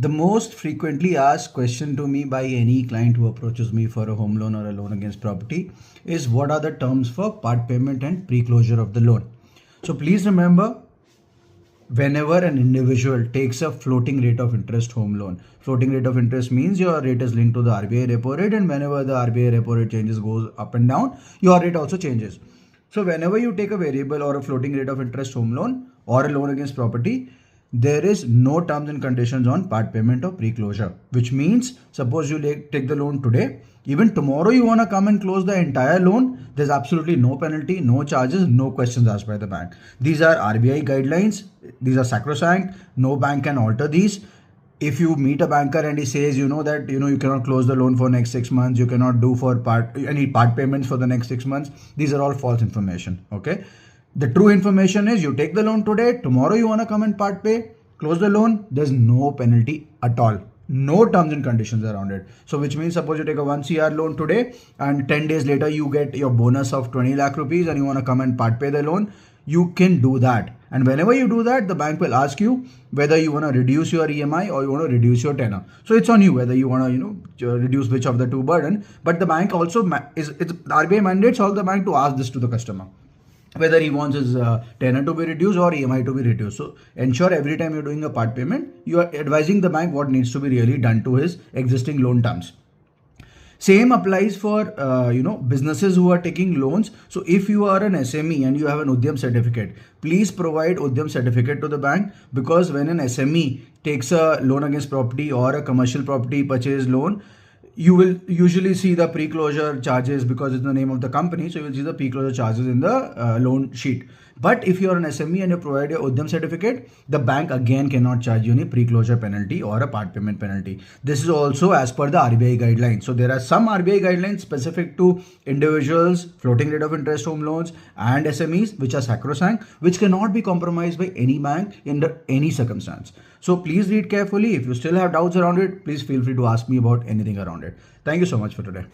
The most frequently asked question to me by any client who approaches me for a home loan or a loan against property is what are the terms for part payment and pre-closure of the loan. So please remember, whenever an individual takes a floating rate of interest home loan, floating rate of interest means your rate is linked to the RBI repo rate, and whenever the RBI repo rate changes, goes up and down, your rate also changes. So whenever you take a variable or a floating rate of interest home loan or a loan against property, there is no terms and conditions on part payment or pre-closure, which means suppose you take the loan today, even tomorrow you want to come and close the entire loan, there's absolutely no penalty, no charges, no questions asked by the bank. These are RBI guidelines. These are sacrosanct. No bank can alter these. If you meet a banker and he says, that, you cannot close the loan for next 6 months, you cannot do for any part payments for the next 6 months, these are all false information. Okay. The true information is you take the loan today, tomorrow you want to come and part pay, close the loan, there's no penalty at all. No terms and conditions around it. So which means suppose you take a 1 CR loan today and 10 days later you get your bonus of 20 lakh rupees and you want to come and part pay the loan, you can do that. And whenever you do that, the bank will ask you whether you want to reduce your EMI or you want to reduce your tenor. So it's on you whether you want to, reduce which of the two burden. But the bank also, the RBI mandates all the bank to ask this to the customer, whether he wants his tenor to be reduced or EMI to be reduced. So ensure every time you're doing a part payment, you are advising the bank what needs to be really done to his existing loan terms. Same applies for, businesses who are taking loans. So if you are an SME and you have an Udyam certificate, please provide Udyam certificate to the bank, because when an SME takes a loan against property or a commercial property purchase loan, you will usually see the pre-closure charges because it's the name of the company. So you will see the pre-closure charges in the loan sheet. But if you're an SME and you provide your Udyam certificate, the bank again cannot charge you any pre-closure penalty or a part payment penalty. This is also as per the RBI guidelines. So there are some RBI guidelines specific to individuals, floating rate of interest home loans and SMEs, which are sacrosanct, which cannot be compromised by any bank under any circumstance. So please read carefully. If you still have doubts around it, please feel free to ask me about anything around it. Thank you so much for today.